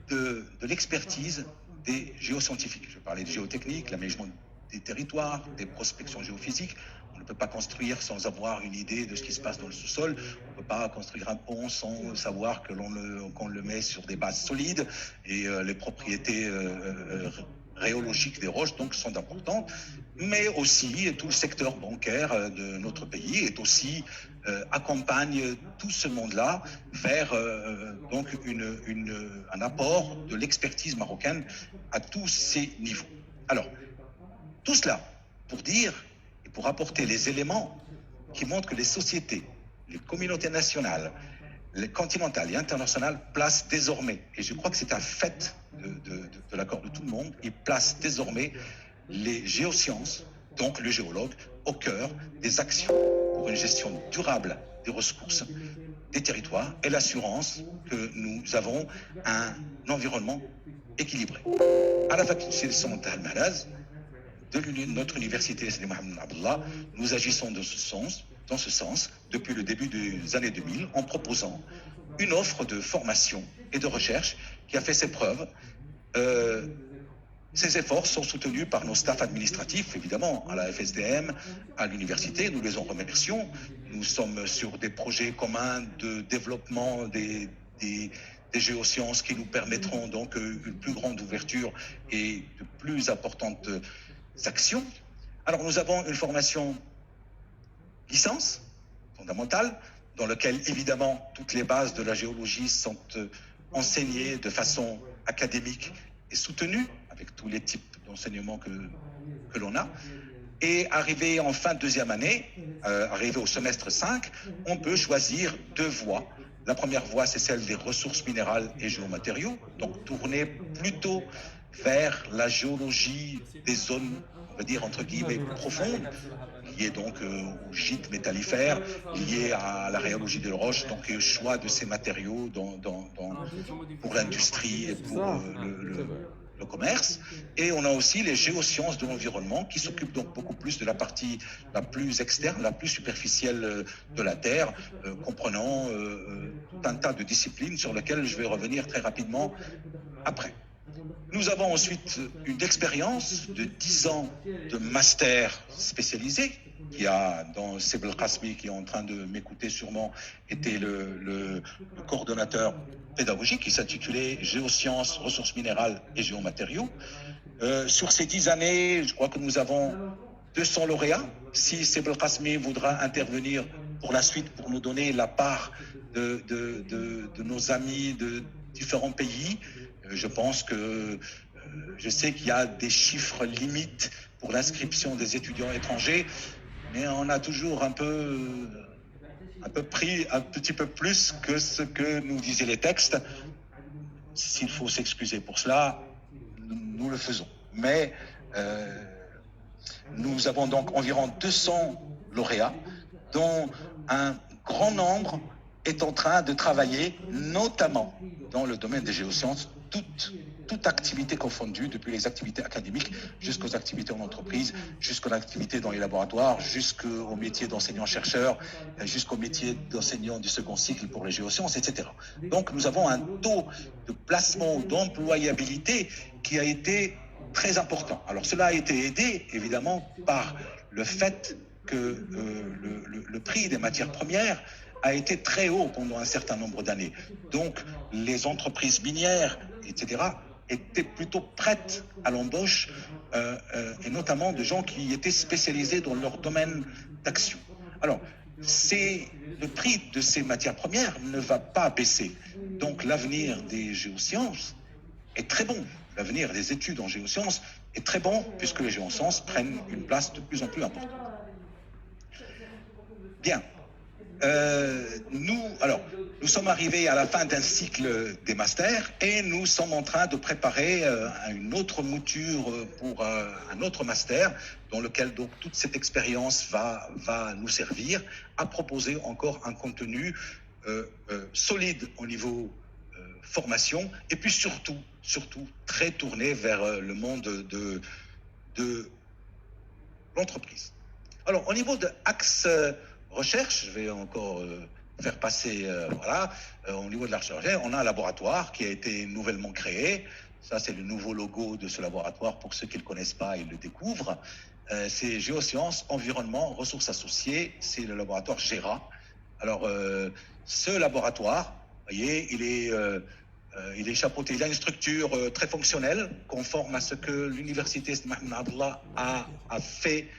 de l'expertise des géoscientifiques. Je parlais de géotechnique, l'aménagement des territoires, des prospections géophysiques. On ne peut pas construire sans avoir une idée de ce qui se passe dans le sous-sol. On ne peut pas construire un pont sans savoir qu'on le met sur des bases solides. Et les propriétés rhéologiques des roches donc sont importantes. Mais aussi tout le secteur bancaire de notre pays est aussi accompagne tout ce monde-là vers donc un apport de l'expertise marocaine à tous ces niveaux. Alors, tout cela pour dire et pour apporter les éléments qui montrent que les sociétés, les communautés nationales, les continentales et internationales placent désormais, et je crois que c'est un fait de l'accord de tout le monde, ils placent désormais les géosciences, donc le géologue, au cœur des actions pour une gestion durable des ressources, des territoires et l'assurance que nous avons un environnement équilibré. À la faculté de Santa Al-Malaz, de notre université Sidi Mohamed Abdallah, nous agissons dans ce sens depuis le début des années 2000 en proposant une offre de formation et de recherche qui a fait ses preuves. Ces efforts sont soutenus par nos staffs administratifs, évidemment, à la FSDM, à l'université. Nous les en remercions. Nous sommes sur des projets communs de développement des géosciences qui nous permettront donc une plus grande ouverture et de plus importantes actions. Alors nous avons une formation licence fondamentale dans laquelle évidemment toutes les bases de la géologie sont enseignées de façon académique et soutenue avec tous les types d'enseignements que l'on a. Et arrivé en fin de deuxième année, arrivé au semestre 5, on peut choisir deux voies. La première voie, c'est celle des ressources minérales et géomatériaux, donc tourner plutôt vers la géologie des zones, on va dire entre guillemets, profondes, liées donc au gîte métallifère, liées à la rhéologie de la roche, donc le choix de ces matériaux pour l'industrie et pour le commerce. Et on a aussi les géosciences de l'environnement qui s'occupent donc beaucoup plus de la partie la plus externe, la plus superficielle de la Terre, comprenant tout un tas de disciplines sur lesquelles je vais revenir très rapidement après. Nous avons ensuite une expérience de 10 ans de master spécialisé qui a, dans Sebel Qasmi, qui est en train de m'écouter sûrement, était le coordonnateur pédagogique qui s'intitulait Géosciences, ressources minérales et géomatériaux. Sur ces 10 années, je crois que nous avons 200 lauréats. Si Sebel Qasmi voudra intervenir pour la suite pour nous donner la part de nos amis de différents pays, je pense que je sais qu'il y a des chiffres limites pour l'inscription des étudiants étrangers, mais on a toujours un peu pris un petit peu plus que ce que nous disaient les textes. S'il faut s'excuser pour cela, nous le faisons. Mais nous avons donc environ 200 lauréats, dont un grand nombre est en train de travailler, notamment dans le domaine des géosciences, toute activité confondue, depuis les activités académiques jusqu'aux activités en entreprise, jusqu'aux activités dans les laboratoires, jusqu'au métier d'enseignant-chercheur, jusqu'au métier d'enseignant du second cycle pour les géosciences, etc. Donc nous avons un taux de placement, d'employabilité qui a été très important. Alors cela a été aidé évidemment par le fait que le prix des matières premières a été très haut pendant un certain nombre d'années. Donc les entreprises minières, etc., étaient plutôt prêtes à l'embauche, et notamment de gens qui étaient spécialisés dans leur domaine d'action. Alors, le prix de ces matières premières ne va pas baisser. Donc l'avenir des géosciences est très bon. L'avenir des études en géosciences est très bon puisque les géosciences prennent une place de plus en plus importante. Bien. Nous sommes arrivés à la fin d'un cycle des masters et nous sommes en train de préparer une autre mouture pour un autre master dans lequel donc toute cette expérience va nous servir à proposer encore un contenu solide au niveau formation et puis surtout très tourné vers le monde de l'entreprise. Alors au niveau de axe recherche, je vais encore faire passer, au niveau de la recherche, on a un laboratoire qui a été nouvellement créé. Ça, c'est le nouveau logo de ce laboratoire. Pour ceux qui ne le connaissent pas, ils le découvrent. C'est Géosciences, Environnement, Ressources Associées. C'est le laboratoire GERA. Alors, ce laboratoire, vous voyez, il est chapeauté. Il a une structure très fonctionnelle, conforme à ce que l'université Mohamed Abdallah a fait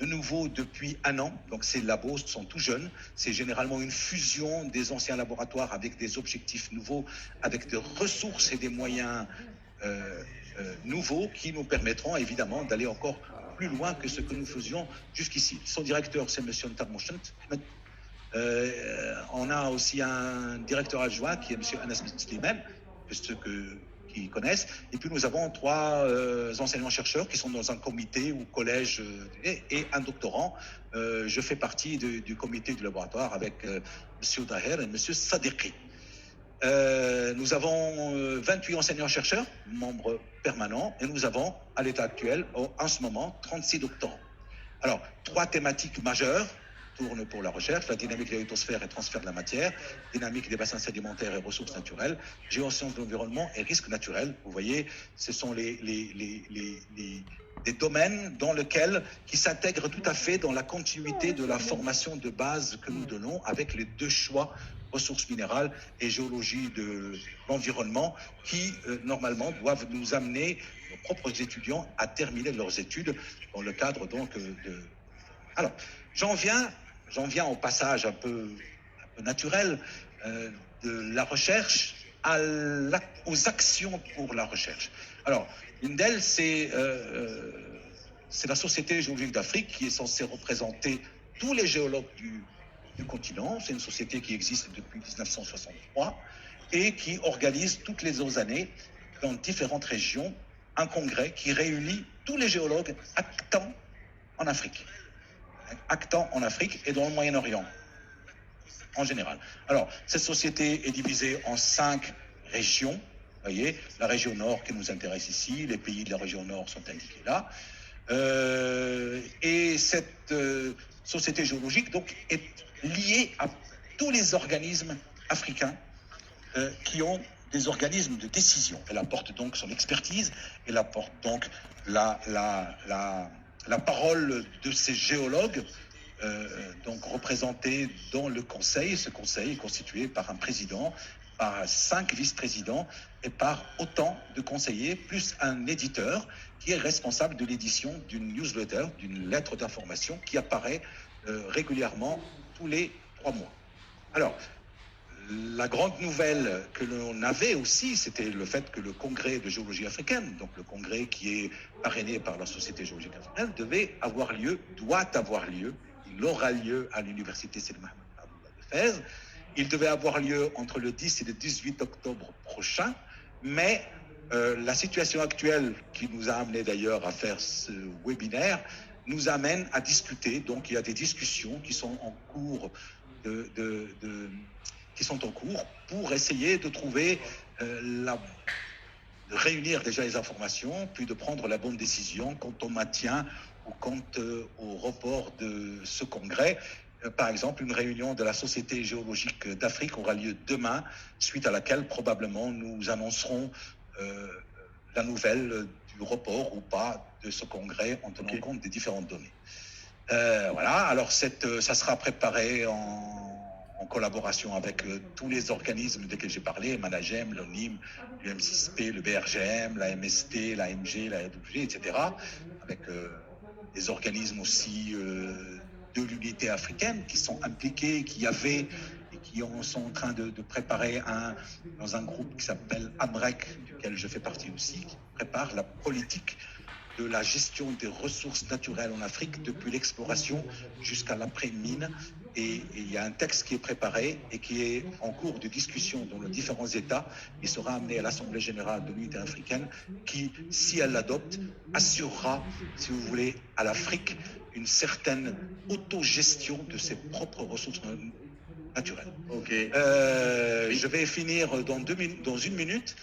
de nouveau depuis un an. Donc ces labos sont tout jeunes. C'est généralement une fusion des anciens laboratoires avec des objectifs nouveaux, avec des ressources et des moyens nouveaux qui nous permettront évidemment d'aller encore plus loin que ce que nous faisions jusqu'ici. Son directeur, c'est M. Ntarmouchent. On a aussi un directeur adjoint qui est M. Anas Slimane, de ceux qui connaissent. Et puis nous avons 3 enseignants-chercheurs qui sont dans un comité ou collège et un doctorant. Je fais partie du comité du laboratoire avec M. Daher et M. Sadiqi. Nous avons 28 enseignants-chercheurs, membres permanents, et nous avons, à l'état actuel, en ce moment, 36 doctorants. Alors, 3 thématiques majeures tournent pour la recherche: la dynamique de la lithosphère et transfert de la matière, dynamique des bassins sédimentaires et ressources naturelles, géosciences de l'environnement et risques naturels. Vous voyez, ce sont des domaines qui s'intègrent tout à fait dans la continuité de la formation de base que nous donnons avec les 2 choix, ressources minérales et géologie de l'environnement, qui normalement doivent nous amener, nos propres étudiants, à terminer leurs études dans le cadre donc de... Alors, j'en viens au passage un peu naturel de la recherche aux actions pour la recherche. Alors, une d'elles, c'est la Société géologique d'Afrique qui est censée représenter tous les géologues du continent. C'est une société qui existe depuis 1963 et qui organise toutes les autres années dans différentes régions un congrès qui réunit tous les géologues actants en Afrique. Actants en Afrique et dans le Moyen-Orient en général. Alors, cette société est divisée en 5 régions. Vous voyez, la région nord qui nous intéresse ici, les pays de la région nord sont indiqués là. Et cette société géologique donc est liée à tous les organismes africains qui ont des organismes de décision. Elle apporte donc son expertise, elle apporte donc la parole de ces géologues, donc représentés dans le conseil. Ce conseil est constitué par un président, par 5 vice-présidents et par autant de conseillers, plus un éditeur qui est responsable de l'édition d'une newsletter, d'une lettre d'information qui apparaît régulièrement tous les 3 mois. Alors, la grande nouvelle que l'on avait aussi, c'était le fait que le congrès de géologie africaine, donc le congrès qui est parrainé par la Société géologique africaine, doit avoir lieu, il aura lieu à l'université Sidi Mohamed Abdallah de Fès. Il devait avoir lieu entre le 10 et le 18 octobre prochain, mais la situation actuelle qui nous a amené d'ailleurs à faire ce webinaire nous amène à discuter. Donc il y a des discussions qui sont en cours qui sont en cours pour essayer de trouver de réunir déjà les informations, puis de prendre la bonne décision quant au maintien ou quant au report de ce congrès. Par exemple, une réunion de la Société géologique d'Afrique aura lieu demain, suite à laquelle probablement nous annoncerons la nouvelle du report ou pas de ce congrès en tenant compte des différentes données. Voilà, alors ça sera préparé en collaboration avec tous les organismes desquels j'ai parlé, Managem, l'ONIM, l'UM6P, le BRGM, la MST, la MG, la RWG, etc. Avec des organismes aussi de l'unité africaine qui sont impliqués, qui avaient et qui sont en train de préparer dans un groupe qui s'appelle AMREC, duquel je fais partie aussi, qui prépare la politique de la gestion des ressources naturelles en Afrique depuis l'exploration jusqu'à l'après-mine. Et il y a un texte qui est préparé et qui est en cours de discussion dans les différents États. Il sera amené à l'Assemblée générale de l'unité africaine qui, si elle l'adopte, assurera, si vous voulez, à l'Afrique une certaine autogestion de ses propres ressources naturelles. Je vais finir dans une minute.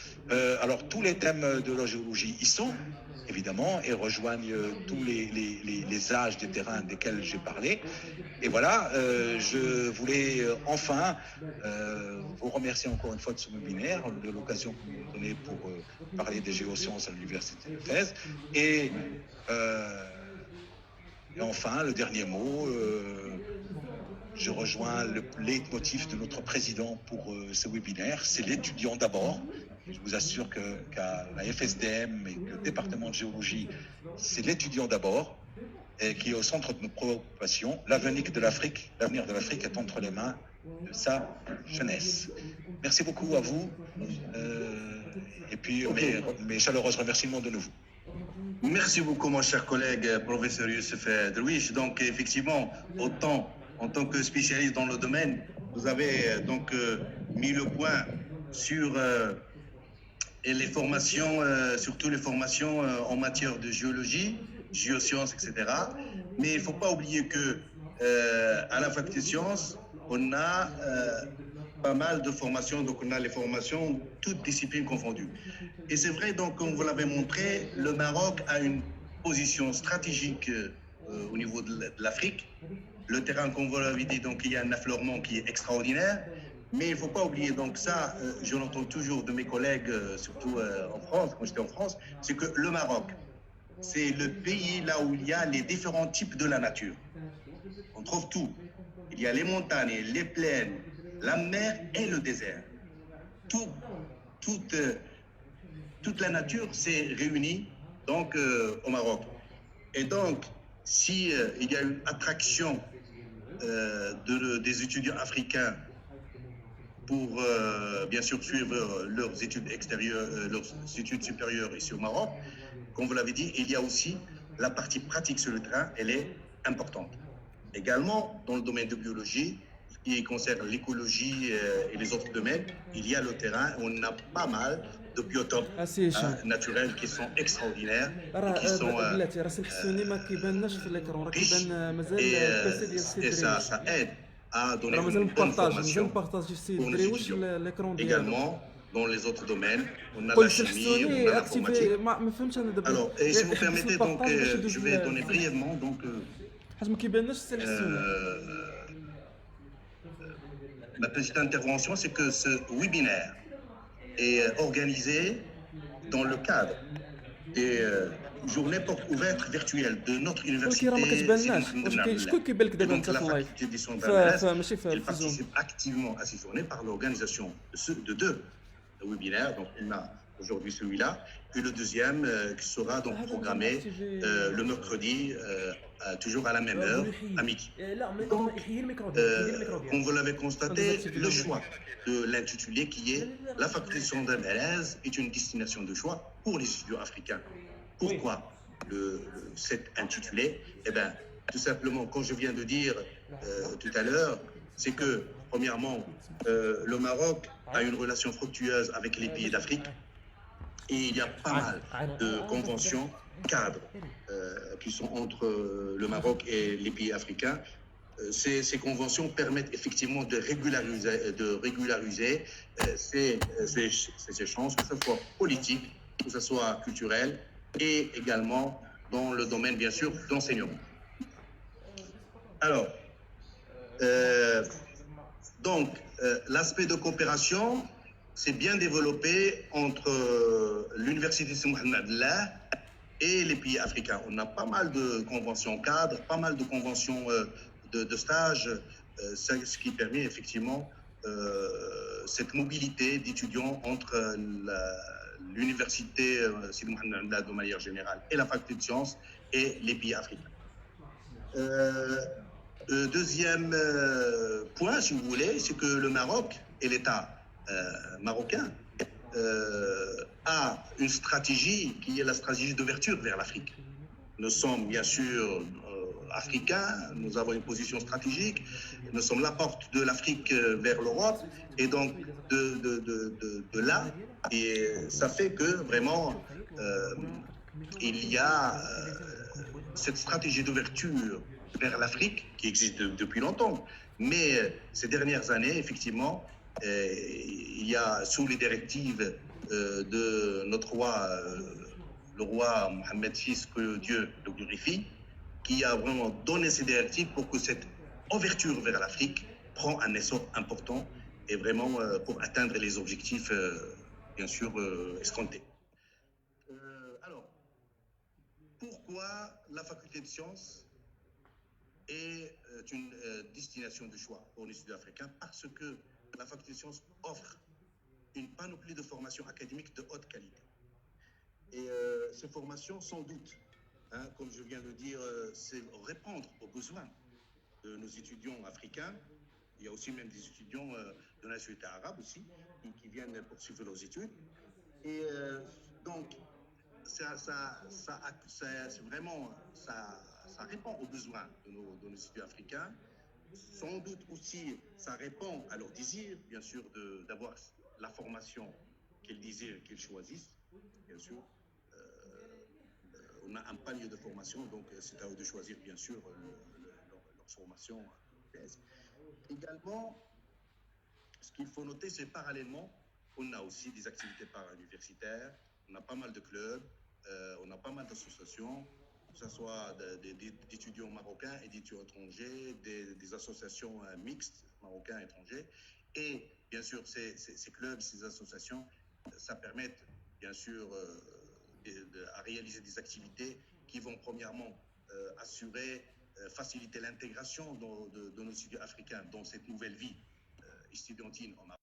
Alors, tous les thèmes de la géologie y sont, évidemment, et rejoignent tous les âges des terrains desquels j'ai parlé. Et voilà, je voulais enfin vous remercier encore une fois de ce webinaire, de l'occasion que vous me donnez pour parler des géosciences à l'Université de Fès. Et enfin, le dernier mot, je rejoins le leitmotiv de notre président pour ce webinaire, c'est l'étudiant d'abord. Je vous assure qu'à la FSDM et que le département de géologie, c'est l'étudiant d'abord et qui est au centre de nos préoccupations. L'avenir de l'Afrique est entre les mains de sa jeunesse. Merci beaucoup à vous et puis mes chaleureux remerciements de nouveau. Merci beaucoup, mon cher collègue, professeur Youssef Drouish. Donc, effectivement, autant en tant que spécialiste dans le domaine, vous avez donc mis le point sur les formations, surtout les formations en matière de géologie, géosciences, etc. Mais il ne faut pas oublier que à la faculté de sciences, on a pas mal de formations, donc on a les formations toutes disciplines confondues. Et c'est vrai, donc, comme vous l'avez montré, le Maroc a une position stratégique au niveau de l'Afrique. Le terrain, comme vous l'avez dit, donc il y a un affleurement qui est extraordinaire. Mais il ne faut pas oublier, donc ça, je l'entends toujours de mes collègues, surtout en France, quand j'étais en France, c'est que le Maroc, c'est le pays là où il y a les différents types de la nature. On trouve tout. Il y a les montagnes, les plaines, la mer et le désert. Toute la nature s'est réunie donc, au Maroc. Et donc, si il y a une attraction des étudiants africains pour bien sûr suivre leurs études extérieures, leurs études supérieures ici au Maroc, comme vous l'avez dit, il y a aussi la partie pratique sur le terrain, elle est importante. Également, dans le domaine de biologie, qui concerne l'écologie et les autres domaines, il y a le terrain, on a pas mal de biotopes naturels qui sont extraordinaires, qui sont riches, et ça aide à donner une bonne formation pour nos étudiants. Également, dans les autres domaines, on a la chimie, on a l'informatique. Alors, et si vous permettez, donc, je vais donner brièvement donc, ma petite intervention, c'est que ce webinaire est organisé dans le cadre des journées portes ouvertes virtuelles de notre université. Donc la faculté des sciences elle participe activement à ces journées par l'organisation de deux webinaires. Donc on a aujourd'hui celui-là, puis le deuxième qui sera donc programmé le mercredi, toujours à la même heure, à midi. Donc, comme vous l'avez constaté, le choix de l'intitulé qui est la faculté de sciences est une destination de choix pour les étudiants africains. Pourquoi cet intitulé? Eh bien, tout simplement, comme je viens de dire tout à l'heure, c'est que, premièrement, le Maroc a une relation fructueuse avec les pays d'Afrique et il y a pas mal de conventions cadres qui sont entre le Maroc et les pays africains ces conventions permettent effectivement de régulariser ces échanges, que ce soit politique, que ce soit culturel, et également dans le domaine, bien sûr, d'enseignement. Alors, donc, l'aspect de coopération s'est bien développé entre l'Université Sidi Mohamed Abdallah et les pays africains. On a pas mal de conventions cadres, pas mal de conventions de stage, ce qui permet effectivement cette mobilité d'étudiants entre l'Université Sidi Mohamed Abdallah de manière générale et la faculté de sciences et les pays africains. Deuxième point, si vous voulez, c'est que le Maroc et l'État marocain a une stratégie qui est la stratégie d'ouverture vers l'Afrique. Nous sommes bien sûr africains, nous avons une position stratégique, nous sommes la porte de l'Afrique vers l'Europe, et donc de là, et ça fait que vraiment il y a cette stratégie d'ouverture vers l'Afrique qui existe depuis longtemps. Mais ces dernières années, effectivement, il y a sous les directives de notre roi, le roi Mohamed VI, que Dieu le glorifie, qui a vraiment donné ces directives pour que cette ouverture vers l'Afrique prend un essor important et vraiment pour atteindre les objectifs, bien sûr, escomptés. Alors, pourquoi la faculté de sciences est une destination de choix pour les étudiants africains? Parce que la faculté de sciences offre une panoplie de formations académiques de haute qualité. Et ces formations, sans doute, comme je viens de dire, c'est répondre aux besoins de nos étudiants africains. Il y a aussi même des étudiants de la nationalité arabe aussi, qui viennent poursuivre leurs études. Et donc, ça répond aux besoins de nos étudiants africains. Sans doute aussi, ça répond à leur désir, bien sûr, d'avoir la formation qu'ils désirent, qu'ils choisissent, bien sûr. On a un panier de formation, donc c'est à eux de choisir, bien sûr, leur formation. Également, ce qu'il faut noter, c'est parallèlement, on a aussi des activités para-universitaires, on a pas mal de clubs, on a pas mal d'associations, que ce soit d'étudiants marocains et d'étudiants étrangers, des associations mixtes, marocains et étrangers. Et bien sûr, ces clubs, ces associations, ça permet, bien sûr, à réaliser des activités qui vont premièrement assurer, faciliter l'intégration de nos étudiants africains dans cette nouvelle vie estudiantine en Maroc.